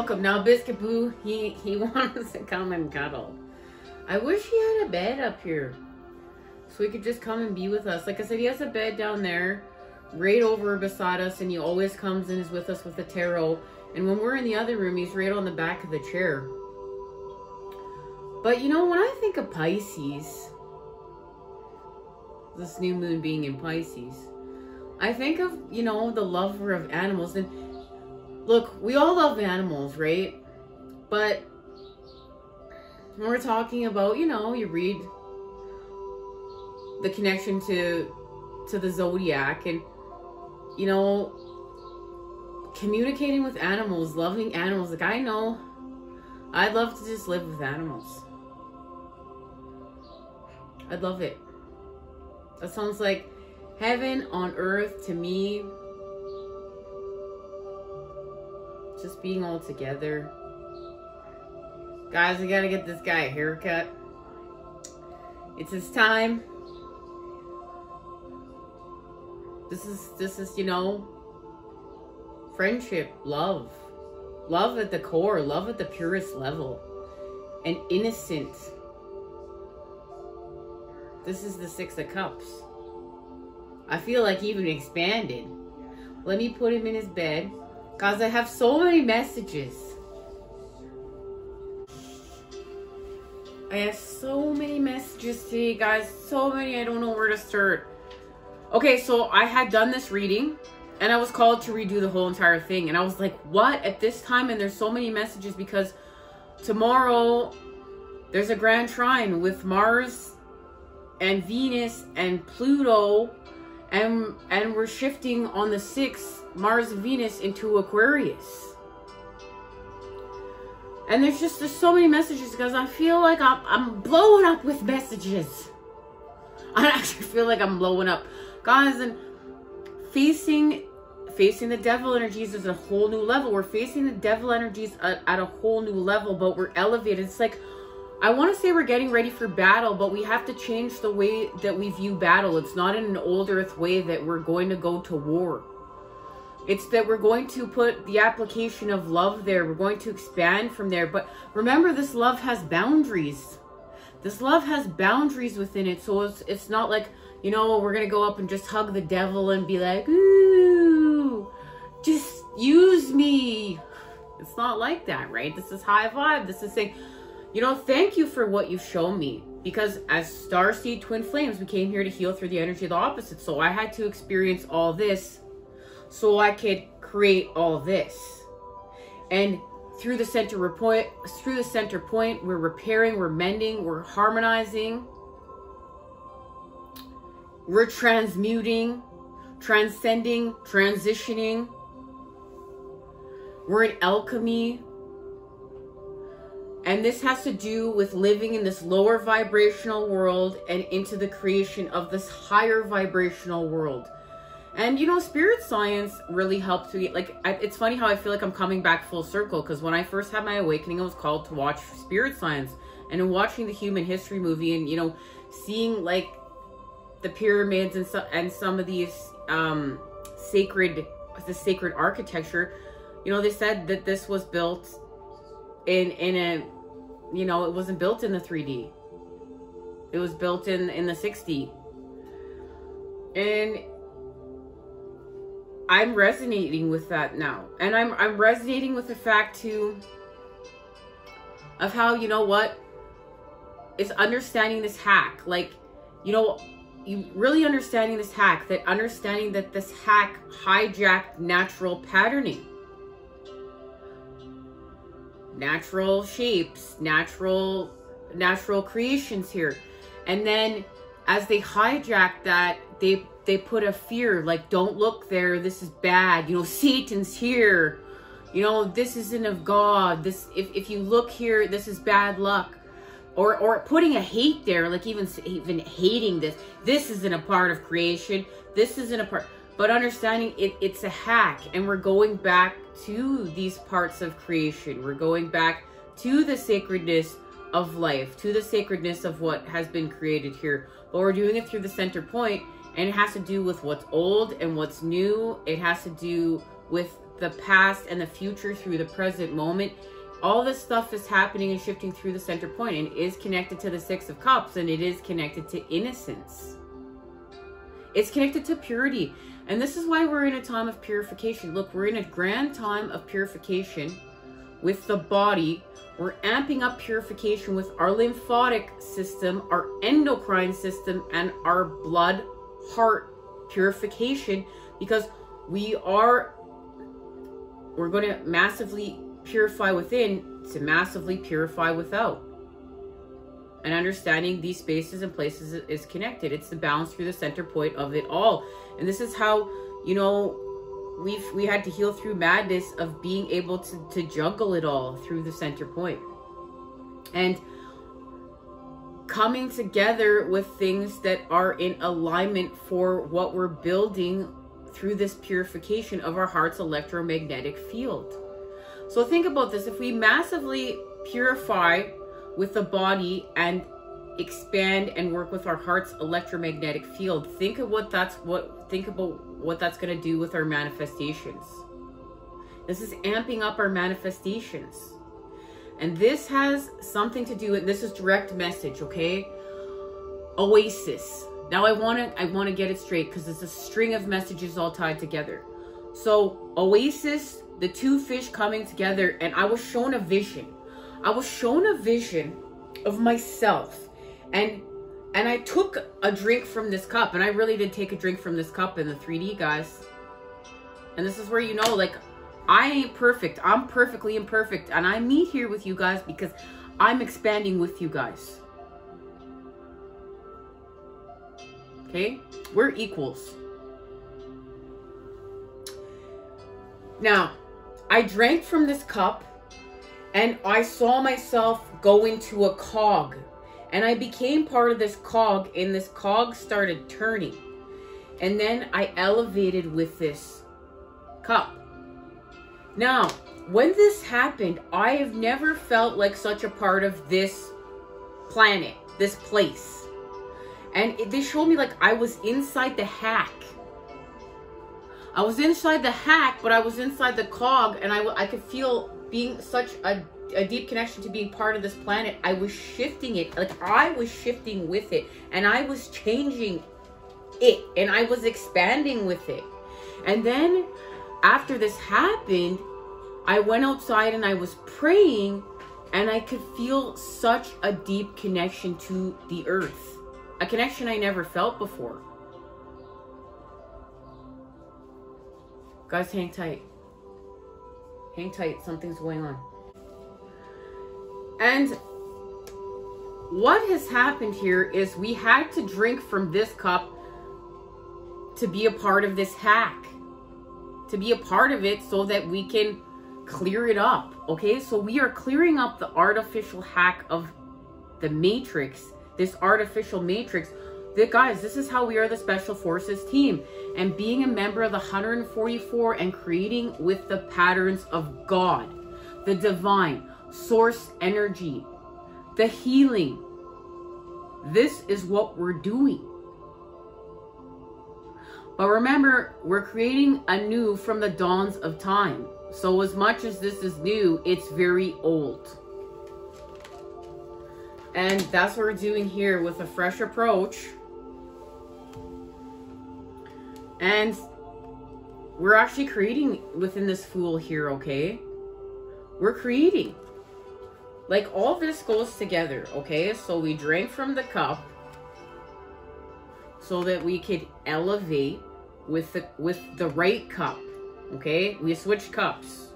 welcome. Now Biscuit Boo, he wants to come and cuddle. I wish he had a bed up here so he could just come and be with us. Like I said, he has a bed down there right over beside us, and he always comes and is with us with the tarot. And when we're in the other room, he's right on the back of the chair. But you know, when I think of Pisces, this new moon being in Pisces, I think of, you know, the lover of animals. And look, we all love animals, right? But when we're talking about, you know, you read the connection to the zodiac, and, you know, communicating with animals, loving animals. Like, I know I'd love to just live with animals. I'd love it. That sounds like heaven on earth to me. Just being all together. Guys, I gotta get this guy a haircut. It's his time. This is, you know, friendship, love. Love at the core, love at the purest level. And innocent. This is the Six of Cups. I feel like he even expanded. Let me put him in his bed, because I have so many messages. I have so many messages today, guys. So many, I don't know where to start. Okay, so I had done this reading, and I was called to redo the whole entire thing. And I was like, what? At this time? And there's so many messages, because tomorrow there's a grand trine with Mars and Venus and Pluto. And we're shifting on the 6th, Mars and Venus, into Aquarius. And there's so many messages, because I feel like I'm blowing up with messages. I actually feel like I'm blowing up. Guys, and facing the devil energies is a whole new level. We're facing the devil energies at a whole new level, but we're elevated. It's like, I want to say we're getting ready for battle, but we have to change the way that we view battle. It's not in an old earth way that we're going to go to war. It's that we're going to put the application of love there. We're going to expand from there. But remember, this love has boundaries. This love has boundaries within it. So it's not like, you know, we're going to go up and just hug the devil and be like, ooh, just use me. It's not like that, right? This is high vibe. This is saying, you know, thank you for what you've shown me. Because as Starseed Twin Flames, we came here to heal through the energy of the opposite. So I had to experience all this so I could create all this. And through the center point, we're repairing, we're mending, we're harmonizing, we're transmuting, transcending, transitioning. We're in alchemy. And this has to do with living in this lower vibrational world and into the creation of this higher vibrational world. And, you know, spirit science really helped me. Like, it's funny how I feel like I'm coming back full circle, because when I first had my awakening, I was called to watch spirit science. And in watching the Human History movie and, you know, seeing, like, the pyramids and some of these sacred architecture, you know, they said that this was built in a, you know, it wasn't built in the 3D. It was built in the 6D. And I'm resonating with that now. And I'm resonating with the fact too of how, you know what, it's understanding this hack. Like, you know, you really understanding this hack, that understanding that this hack hijacked natural patterning. Natural shapes, natural creations here. And then as they hijack that, they put a fear, like, don't look there, this is bad, you know, Satan's here, you know, this isn't of God, this, if you look here, this is bad luck. Or putting a hate there, like even hating this isn't a part of creation, this isn't a part, but understanding it's a hack. And we're going back to these parts of creation, we're going back to the sacredness of life, to the sacredness of what has been created here, but we're doing it through the center point. And it has to do with what's old and what's new. It has to do with the past and the future through the present moment. All this stuff is happening and shifting through the center point, and is connected to the Six of Cups, and it is connected to innocence. It's connected to purity. And this is why we're in a time of purification. Look, we're in a grand time of purification with the body. We're amping up purification with our lymphatic system, our endocrine system, and our blood heart purification, because we're going to massively purify within to massively purify without. And understanding these spaces and places is connected. It's the balance through the center point of it all. And this is how, you know, we had to heal through madness of being able to juggle it all through the center point. And coming together with things that are in alignment for what we're building through this purification of our heart's electromagnetic field. So think about this. If we massively purify with the body and expand and work with our heart's electromagnetic field, think about what that's going to do with our manifestations. This is amping up our manifestations. And this has something to do with, this is direct message, okay? Oasis. Now I want to get it straight, because it's a string of messages all tied together. So Oasis, the two fish coming together, and I was shown a vision. I was shown a vision of myself, and I took a drink from this cup, and I really did take a drink from this cup in the 3D, guys. And this is where, you know, like, I ain't perfect. I'm perfectly imperfect, and I meet here with you guys because I'm expanding with you guys. Okay? We're equals. Now, I drank from this cup, and I saw myself go into a cog. And I became part of this cog, and this cog started turning. And then I elevated with this cup. Now, when this happened, I have never felt like such a part of this planet, this place. And they showed me like I was inside the hack. I was inside the hack, but I was inside the cog, and I could feel being such a deep connection to being part of this planet. I was shifting it, like I was shifting with it, and I was changing it, and I was expanding with it. And then after this happened, I went outside and I was praying, and I could feel such a deep connection to the earth, a connection I never felt before. Guys, hang tight. Hang tight. Something's going on. And what has happened here is we had to drink from this cup to be a part of this hack. To be a part of it so that we can clear it up. Okay? So we are clearing up the artificial hack of the matrix. This artificial matrix. Guys, this is how we are the Special Forces team. And being a member of the 144 and creating with the patterns of God, the divine, source energy, the healing. This is what we're doing. But remember, we're creating anew from the dawns of time. So as much as this is new, it's very old. And that's what we're doing here with a fresh approach. And we're actually creating within this Fool here, okay? We're creating. Like, all this goes together, okay? So we drank from the cup so that we could elevate with the right cup, okay? We switched cups.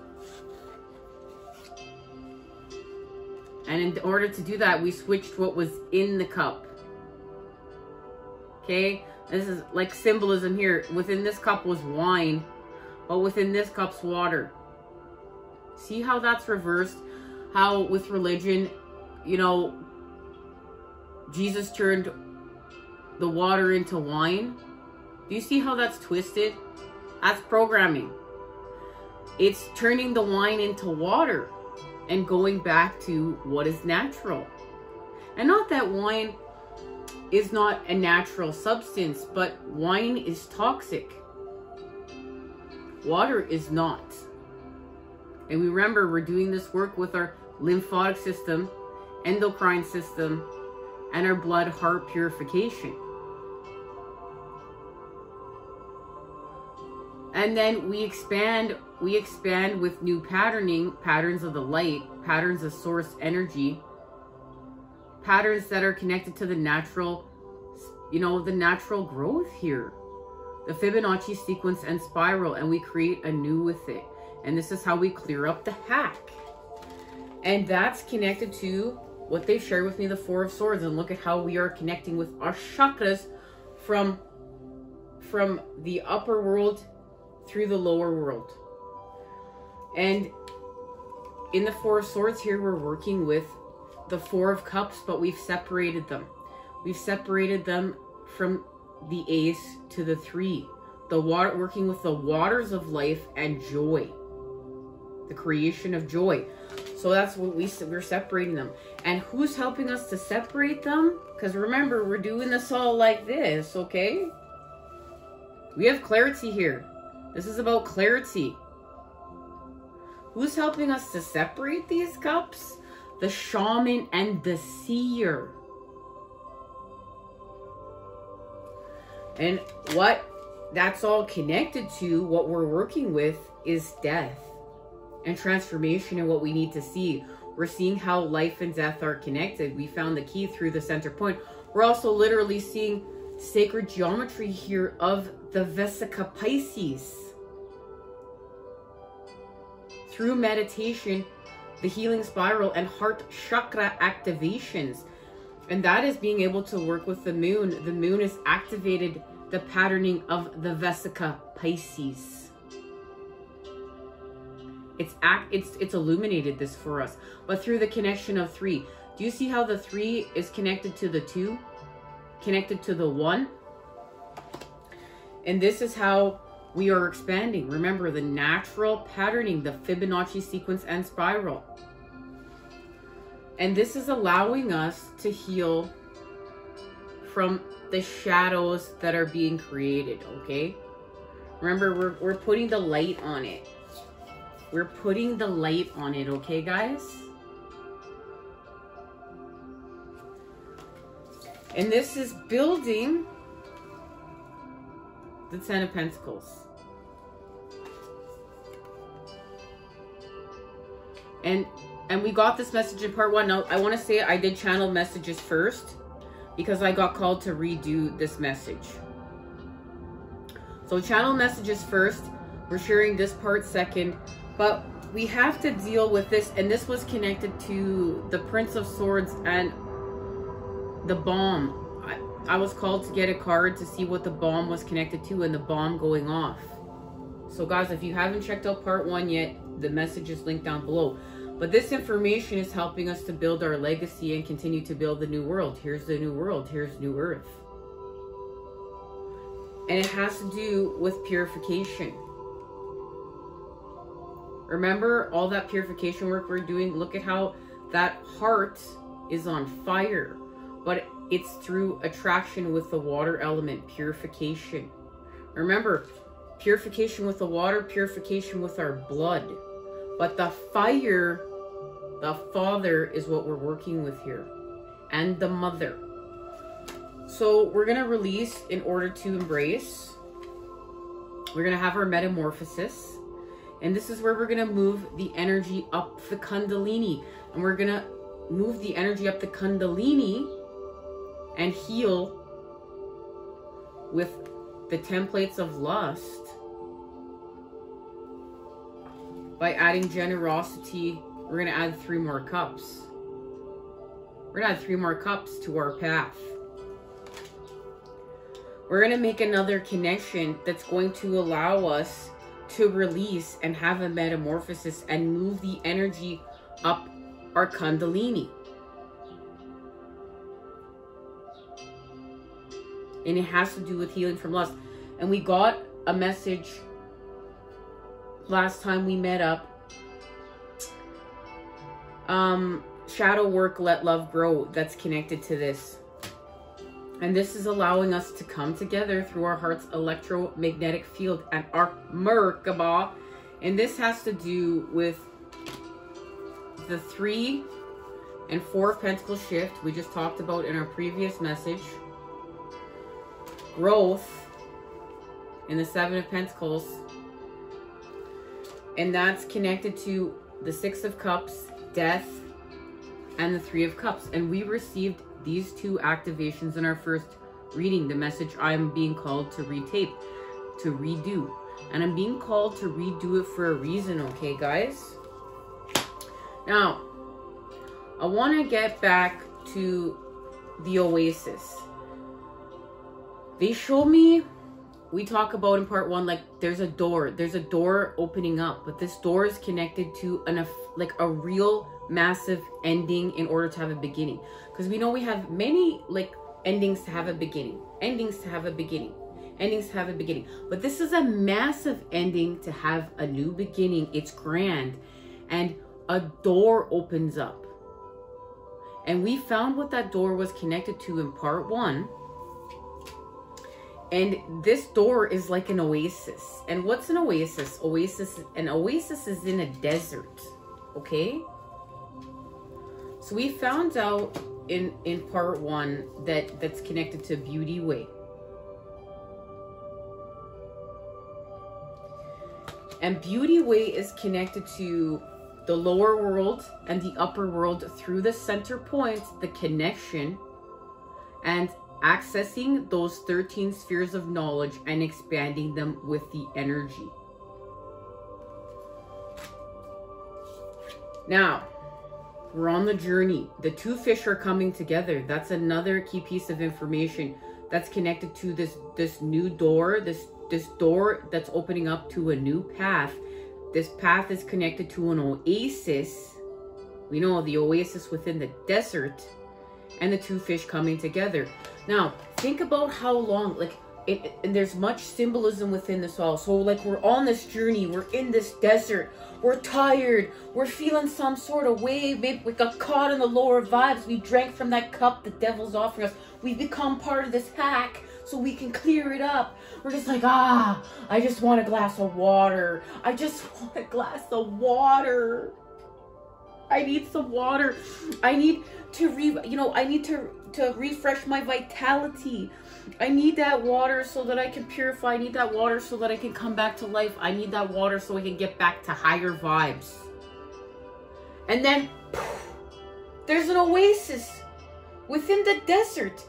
And in order to do that, we switched what was in the cup. Okay? This is like symbolism here. Within this cup was wine, but within this cup's water. See how that's reversed? How with religion, you know, Jesus turned the water into wine. Do you see how that's twisted? That's programming. It's turning the wine into water and going back to what is natural. And not that wine is not a natural substance, but wine is toxic. Water is not. And we remember we're doing this work with our lymphatic system, endocrine system, and our blood heart purification. And then we expand with new patterning, patterns of the light, patterns of source energy, patterns that are connected to the natural, the natural growth here, the Fibonacci sequence and spiral, and we create anew with it. And this is how we clear up the hack. And that's connected to what they've shared with me, the Four of Swords. And look at how we are connecting with our chakras from the upper world through the lower world. And in the Four of Swords here, we're working with the Four of Cups, but we've separated them. We've separated them from the Ace to the Three. The water, working with the waters of life and joy. The creation of joy. So that's what we're separating them. And who's helping us to separate them? Because remember, we're doing this all like this, okay? We have clarity here. This is about clarity. Who's helping us to separate these cups? The shaman and the seer. And what that's all connected to, what we're working with, is death and transformation and what we need to see. We're seeing how life and death are connected. We found the key through the center point. We're also literally seeing sacred geometry here of the Vesica Pisces. Through meditation, the healing spiral, and heart chakra activations. And that is being able to work with the moon. The moon has activated the patterning of the Vesica Pisces. It's illuminated this for us. But through the connection of 3. Do you see how the 3 is connected to the 2? Connected to the 1? And this is how we are expanding. Remember the natural patterning, the Fibonacci sequence and spiral. And this is allowing us to heal from the shadows that are being created, okay? Remember, we're putting the light on it. We're putting the light on it, okay, guys? And this is building the Ten of Pentacles. And we got this message in part 1. Now, I want to say I did channel messages first because I got called to redo this message. So channel messages first. We're sharing this part second. But we have to deal with this. And this was connected to the Prince of Swords and the bomb. I was called to get a card to see what the bomb was connected to and the bomb going off. So guys, if you haven't checked out part 1 yet, the message is linked down below. But this information is helping us to build our legacy and continue to build the new world. Here's the new world. Here's New Earth. And it has to do with purification. Remember all that purification work we're doing? Look at how that heart is on fire. But it's through attraction with the water element, purification. Remember, purification with the water, purification with our blood. But the fire, the Father, is what we're working with here. And the Mother. So we're going to release in order to embrace. We're going to have our metamorphosis. And this is where we're going to move the energy up the Kundalini. And we're going to move the energy up the Kundalini and heal with the templates of lust by adding generosity. We're going to add 3 more cups. We're going to add 3 more cups to our path. We're going to make another connection that's going to allow us to release and have a metamorphosis and move the energy up our Kundalini. And it has to do with healing from lust. And we got a message last time we met up. Shadow work, let love grow. That's connected to this. And this is allowing us to come together through our heart's electromagnetic field and our Merkaba. And this has to do with the 3 and 4 of Pentacles shift we just talked about in our previous message. Growth in the 7 of Pentacles. And that's connected to the 6 of Cups, death, and the 3 of Cups. And we received these 2 activations in our first reading. The message I'm being called to retape, to redo. And I'm being called to redo it for a reason, okay, guys? Now, I want to get back to the Oasis. They show me, we talk about in part 1, like there's a door opening up, but this door is connected to like a real massive ending in order to have a beginning. Because we know we have many like endings to have a beginning, endings to have a beginning, endings to have a beginning. But this is a massive ending to have a new beginning. It's grand. And a door opens up. And we found what that door was connected to in part 1. And this door is like an oasis. And what's an oasis? An oasis is in a desert. Okay? So we found out in part 1 that's connected to Beauty Way. And Beauty Way is connected to the lower world and the upper world through the center point, the connection, and accessing those 13 spheres of knowledge and expanding them with the energy. Now, we're on the journey. The 2 fish are coming together. That's another key piece of information that's connected to this new door, this door that's opening up to a new path. This path is connected to an oasis. We know the oasis within the desert, and the 2 fish coming together. Now, think about how long, like, and there's much symbolism within this all. So, like, we're on this journey. We're in this desert. We're tired. We're feeling some sort of way. Maybe we got caught in the lower vibes. We drank from that cup the devil's offering us. We've become part of this hack so we can clear it up. We're just like, I just want a glass of water. I just want a glass of water. I need some water. I need to I need to refresh my vitality. I need that water so that I can purify. I need that water so that I can come back to life. I need that water so I can get back to higher vibes. And then poof, there's an oasis within the desert.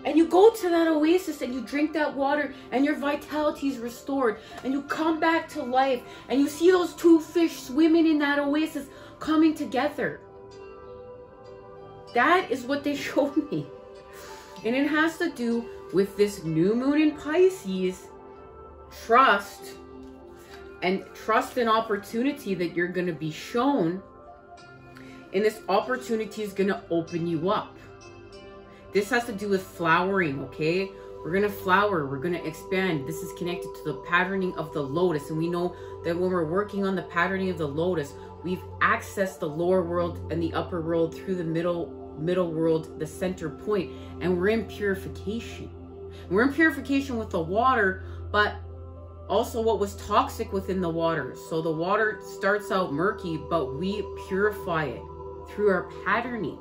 And you go to that oasis and you drink that water and your vitality is restored. And you come back to life and you see those 2 fish swimming in that oasis coming together. That is what they showed me. And it has to do with this new moon in Pisces. Trust and opportunity that you're going to be shown. And this opportunity is going to open you up. This has to do with flowering, okay? We're going to flower. We're going to expand. This is connected to the patterning of the lotus. And we know that when we're working on the patterning of the lotus, we've accessed the lower world and the upper world through the middle world, the center point, and we're in purification. We're in purification with the water, but also what was toxic within the water. So the water starts out murky, but we purify it through our patterning.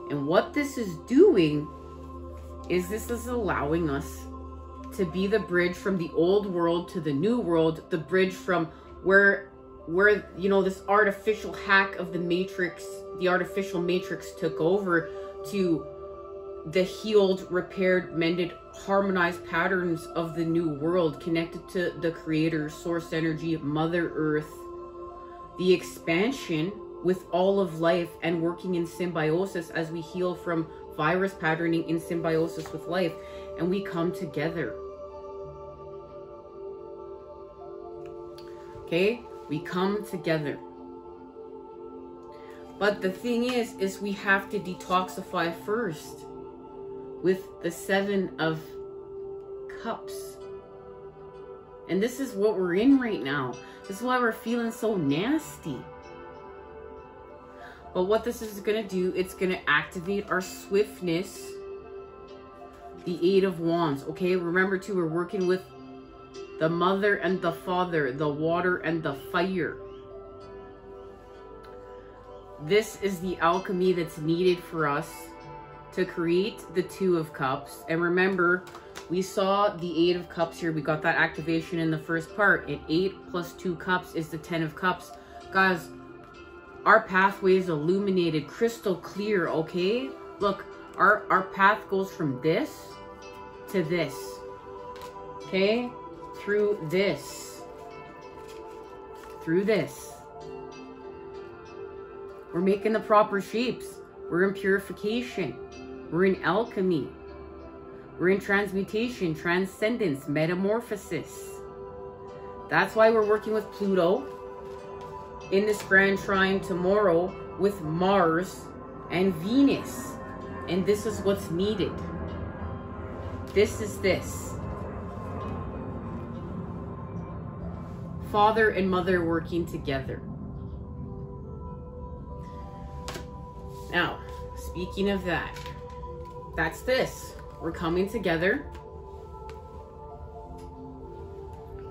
And what this is doing is this is allowing us to be the bridge from the old world to the new world, the bridge from where this artificial hack of the matrix, the artificial matrix took over, to the healed, repaired, mended, harmonized patterns of the new world, connected to the creator, source energy, Mother Earth, the expansion with all of life, and working in symbiosis as we heal from virus patterning in symbiosis with life, and we come together. Okay? We come together. But the thing is we have to detoxify first with the 7 of Cups. And this is what we're in right now. This is why we're feeling so nasty. But what this is going to do, it's going to activate our swiftness. The 8 of Wands. Okay, remember too, we're working with the mother and the father, the water and the fire. this is the alchemy that's needed for us to create the Two of Cups. And remember, we saw the Eight of Cups here. We got that activation in the first part. And 8 plus 2 cups is the 10 of Cups. Guys, our pathway is illuminated, crystal clear, okay? Look, our path goes from this to this, okay? Through this. Through this. We're making the proper shapes. We're in purification. We're in alchemy. We're in transmutation, transcendence, metamorphosis. That's why we're working with Pluto in this grand trine tomorrow with Mars and Venus. And this is what's needed. This is this. Father and mother working together. Now, speaking of that, that's this. We're coming together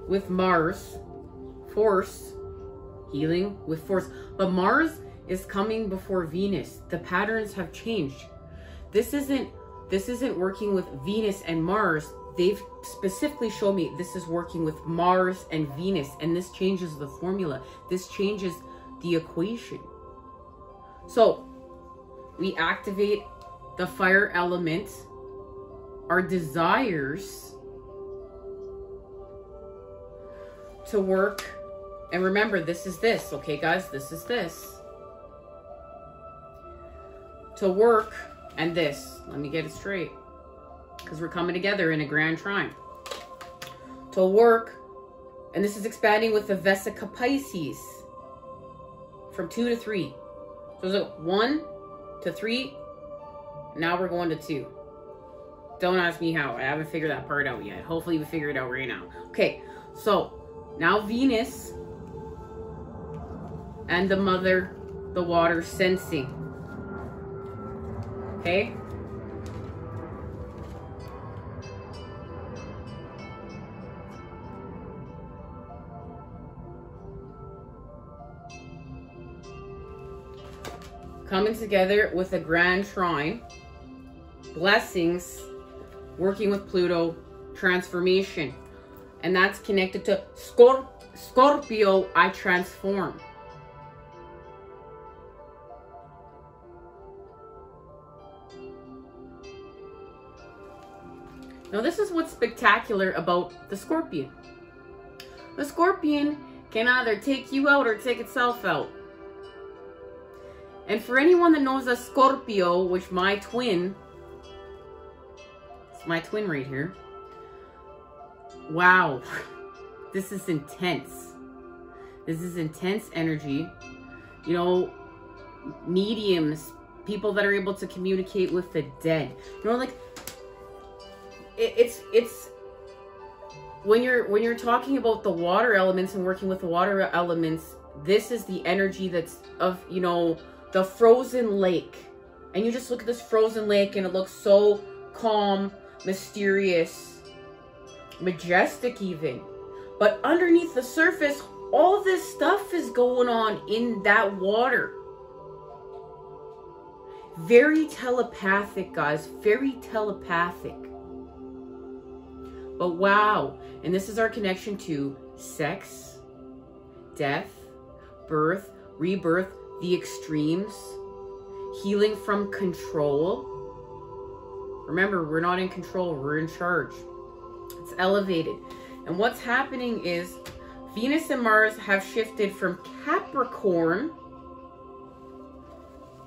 with Mars, force, healing with force. But Mars is coming before Venus. The patterns have changed. This isn't working with Venus and Mars. They've specifically shown me this is working with Mars and Venus, and this changes the formula. This changes the equation. So we activate the fire element, our desires to work. And remember, this is this, okay guys? This is this. To work, and this. Let me get it straight, because we're coming together in a grand trine. To work, and this is expanding with the Vesica Pisces from 2 to 3. So it's like 1 to 3. Now we're going to 2. Don't ask me how. I haven't figured that part out yet. Hopefully we figure it out right now. Okay, so now Venus and the mother, the water, sensing. Okay? Coming together with a grand trine, blessings, working with Pluto, transformation. And that's connected to Scorpio, I transform. Now this is what's spectacular about the Scorpion. The Scorpion can either take you out or take itself out. And for anyone that knows a Scorpio, which my twin, it's my twin right here. Wow, this is intense. This is intense energy. You know, mediums, people that are able to communicate with the dead. You know, like, it's when you're talking about the water elements and working with the water elements, this is the energy that's of, you know, the frozen lake. And you just look at this frozen lake and it looks so calm, mysterious, majestic even. But underneath the surface, all this stuff is going on in that water. Very telepathic, guys. Very telepathic. But wow. And this is our connection to sex, death, birth, rebirth, the extremes, healing from control. Remember, we're not in control, we're in charge. It's elevated. And what's happening is Venus and Mars have shifted from Capricorn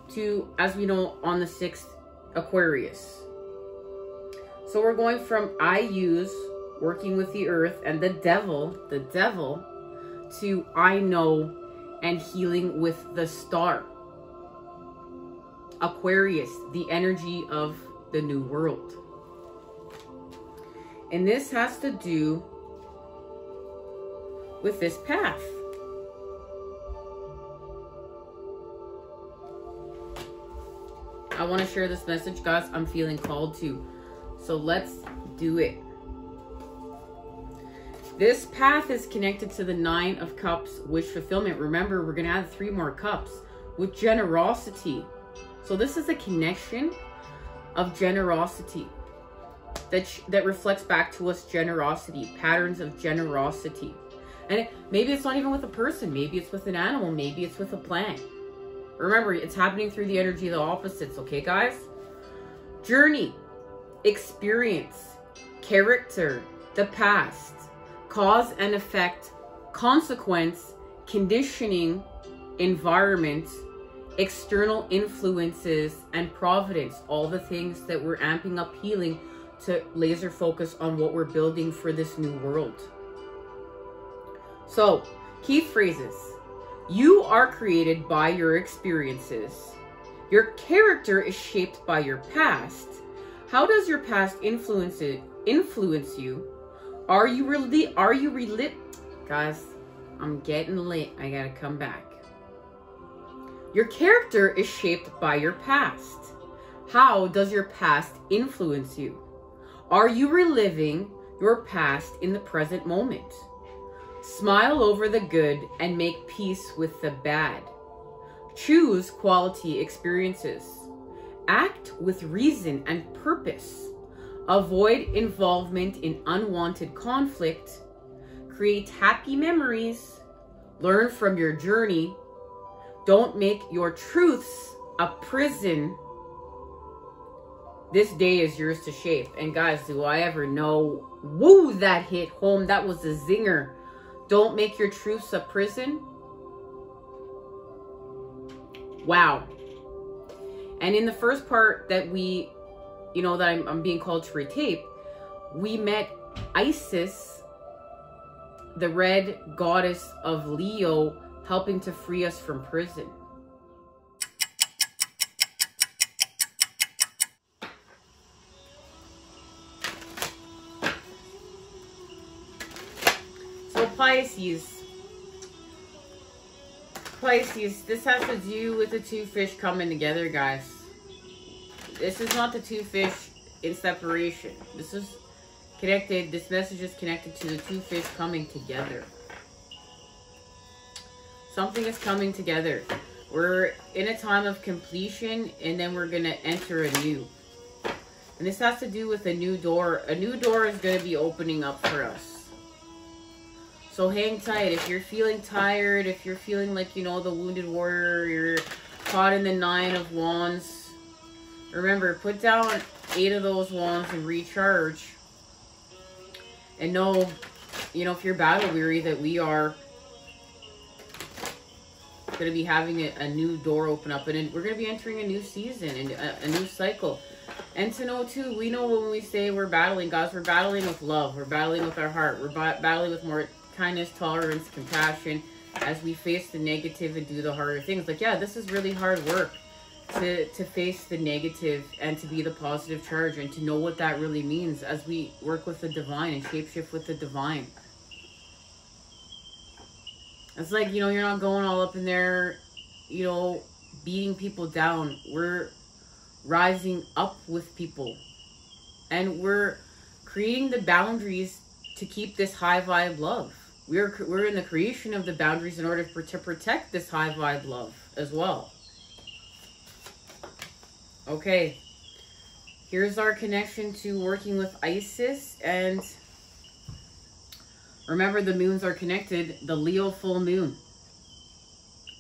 to, as we know, on the 6th, Aquarius. So we're going from I use, working with the earth, and the devil, to I know, and healing with the star. Aquarius, the energy of the new world. And this has to do with this path. I want to share this message, guys. I'm feeling called to. So let's do it. This path is connected to the 9 of Cups, wish fulfillment. Remember, we're going to add 3 more cups. with generosity. So this is a connection of generosity that reflects back to us generosity, patterns of generosity. And maybe it's not even with a person, maybe it's with an animal, maybe it's with a plant. Remember, it's happening through the energy of the opposites, okay guys? Journey, experience, character, the past, cause and effect, consequence, conditioning, environment, external influences, and providence. All the things that we're amping up healing to laser focus on what we're building for this new world. So, key phrases. You are created by your experiences. Your character is shaped by your past. How does your past influence you? Are you really, guys, I'm getting lit. I gotta come back. Your character is shaped by your past. How does your past influence you? Are you reliving your past in the present moment? Smile over the good and make peace with the bad. Choose quality experiences. Act with reason and purpose. Avoid involvement in unwanted conflict. Create happy memories. Learn from your journey. Don't make your truths a prison. This day is yours to shape. And guys, do I ever know? Woo, that hit home. That was a zinger. Don't make your truths a prison. Wow. And in the first part that we, that I'm being called to retape, we met Isis, the red goddess of Leo, helping to free us from prison. So Pisces, this has to do with the two fish coming together, guys. This is not the two fish in separation. This is connected. This message is connected to the two fish coming together. Something is coming together. We're in a time of completion, and then we're going to enter a new. And this has to do with a new door. A new door is going to be opening up for us. So hang tight. If you're feeling tired, if you're feeling like, the wounded warrior, you're caught in the 9 of Wands, remember, put down 8 of those wands and recharge. And know, if you're battle weary, that we are going to be having a new door open up. And we're going to be entering a new season and a new cycle. And to know, too, we know when we say we're battling, guys, we're battling with love. We're battling with our heart. We're battling with more kindness, tolerance, compassion, as we face the negative and do the harder things. Like, yeah, this is really hard work to face the negative and to be the positive charge, and to know what that really means as we work with the divine and shapeshift with the divine. It's like, you're not going all up in there, beating people down. We're rising up with people, and we're creating the boundaries to keep this high vibe love. We're in the creation of the boundaries in order to protect this high vibe love as well. Okay, here's our connection to working with Isis. And remember, the moons are connected. The Leo full moon,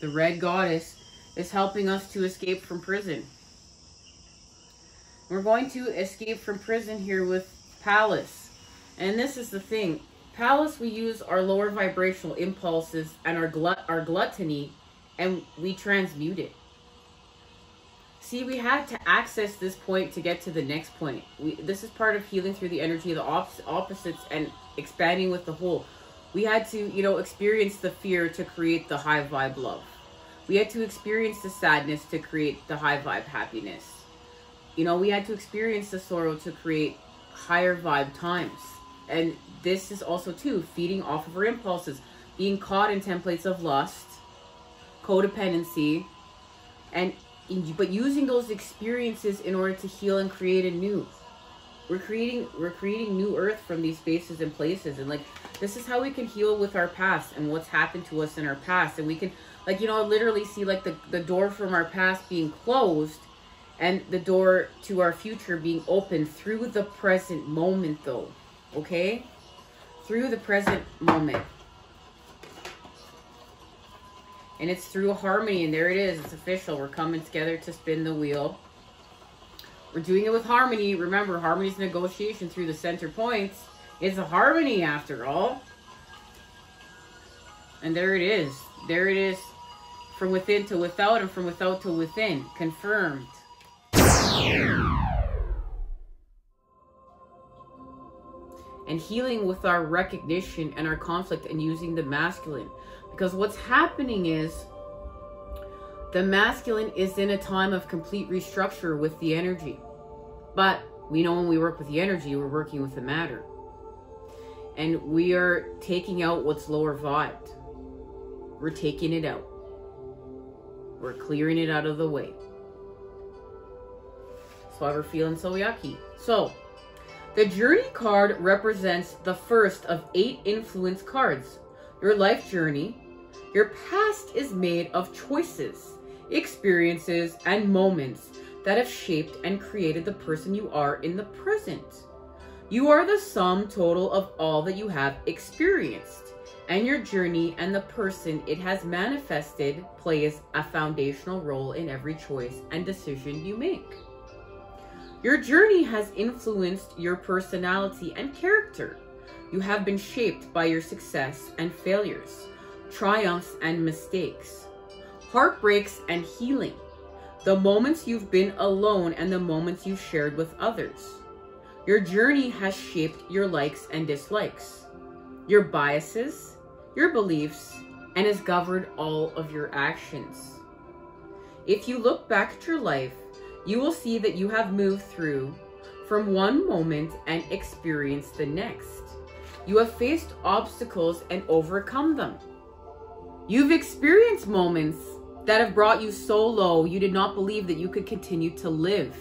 the red goddess, is helping us to escape from prison. We're going to escape from prison here with Palace. And this is the thing. Palace, we use our lower vibrational impulses and our gluttony, and we transmute it. See, we had to access this point to get to the next point. This is part of healing through the energy of the opposites and expanding with the whole. We had to, experience the fear to create the high vibe love. We had to experience the sadness to create the high vibe happiness. We had to experience the sorrow to create higher vibe times. And this is also, too, feeding off of our impulses, being caught in templates of lust, codependency, but using those experiences in order to heal and create anew. We're creating new earth from these spaces and places. And like, this is how we can heal with our past and what's happened to us in our past. And we can, like, you know, literally see like the door from our past being closed and the door to our future being open through the present moment though. Okay? Through the present moment. And it's through harmony, and there it is. It's official. We're coming together to spin the wheel. We're doing it with harmony. Remember, harmony is negotiation through the center points. It's a harmony after all. And there it is. There it is. From within to without, and from without to within. Confirmed. And healing with our recognition and our conflict and using the masculine. Because what's happening is the masculine is in a time of complete restructure with the energy. But we know when we work with the energy, we're working with the matter. And we are taking out what's lower vibed. We're taking it out. We're clearing it out of the way. That's why we're feeling so yucky. So, the Journey card represents the first of 8 influence cards. Your life journey. Your past is made of choices, experiences, and moments that have shaped and created the person you are in the present. You are the sum total of all that you have experienced, and your journey and the person it has manifested plays a foundational role in every choice and decision you make. Your journey has influenced your personality and character. You have been shaped by your success and failures, triumphs and mistakes, heartbreaks and healing, the moments you've been alone and the moments you've shared with others. Your journey has shaped your likes and dislikes, your biases, your beliefs, and has governed all of your actions. If you look back at your life, you will see that you have moved through from one moment and experienced the next. You have faced obstacles and overcome them. You've experienced moments that have brought you so low you did not believe that you could continue to live.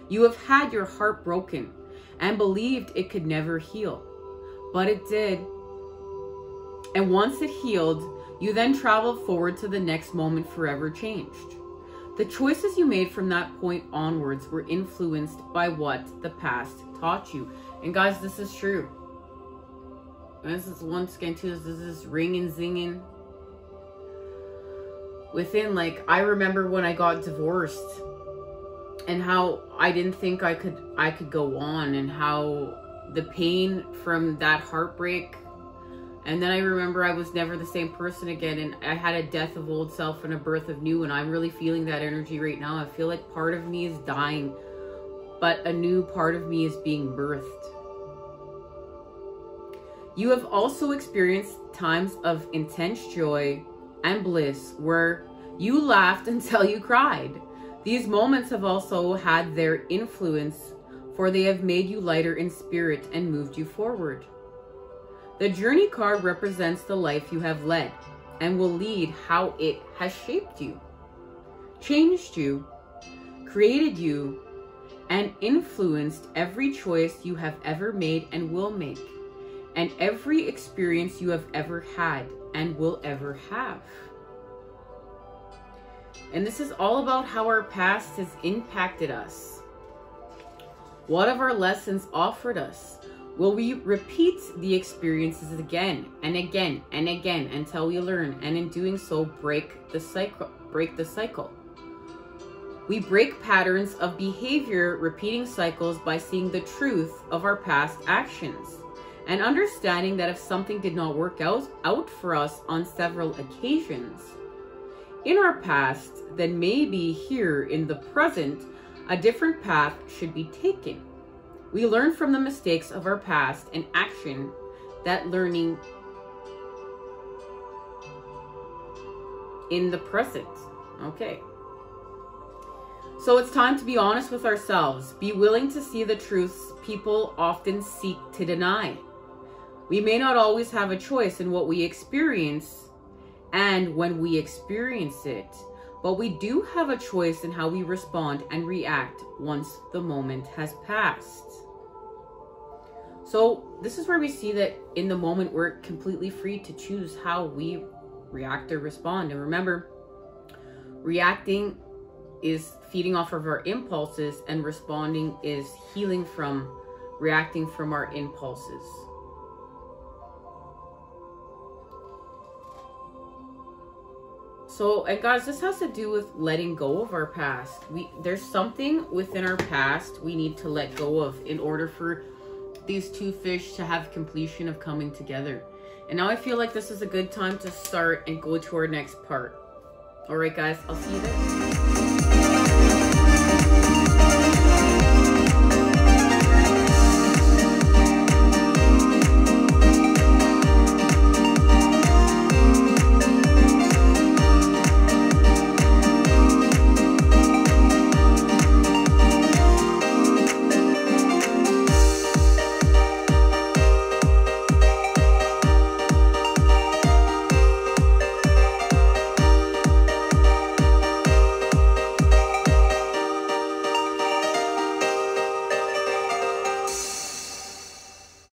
You have had your heart broken and believed it could never heal, but it did. And once it healed, you then traveled forward to the next moment forever changed. The choices you made from that point onwards were influenced by what the past taught you. And guys, this is true. And this is once again too, this is ringing, zinging. Within, like, I remember when I got divorced and how I didn't think I could go on, and how the pain from that heartbreak. And then I remember I was never the same person again, and I had a death of old self and a birth of new, and I'm really feeling that energy right now. I feel like part of me is dying, but a new part of me is being birthed. You have also experienced times of intense joy and bliss where you laughed until you cried. These moments have also had their influence, for they have made you lighter in spirit and moved you forward. The Journey card represents the life you have led and will lead, how it has shaped you, changed you, created you, and influenced every choice you have ever made and will make, and every experience you have ever had and will ever have. And this is all about how our past has impacted us. What have our lessons offered us? Will we repeat the experiences again and again and again until we learn, and in doing so break the cycle? We break patterns of behavior, repeating cycles, by seeing the truth of our past actions and understanding that if something did not work out for us on several occasions in our past, then maybe here in the present, a different path should be taken. We learn from the mistakes of our past and action that learning in the present. Okay. So it's time to be honest with ourselves. Be willing to see the truths people often seek to deny. We may not always have a choice in what we experience and when we experience it, but we do have a choice in how we respond and react once the moment has passed. So this is where we see that in the moment, we're completely free to choose how we react or respond. And remember, reacting is feeding off of our impulses, and responding is healing from reacting from our impulses. So, and guys, this has to do with letting go of our past. There's something within our past we need to let go of in order for these two fish to have completion of coming together. And now I feel like this is a good time to start and go to our next part. All right, guys, I'll see you there.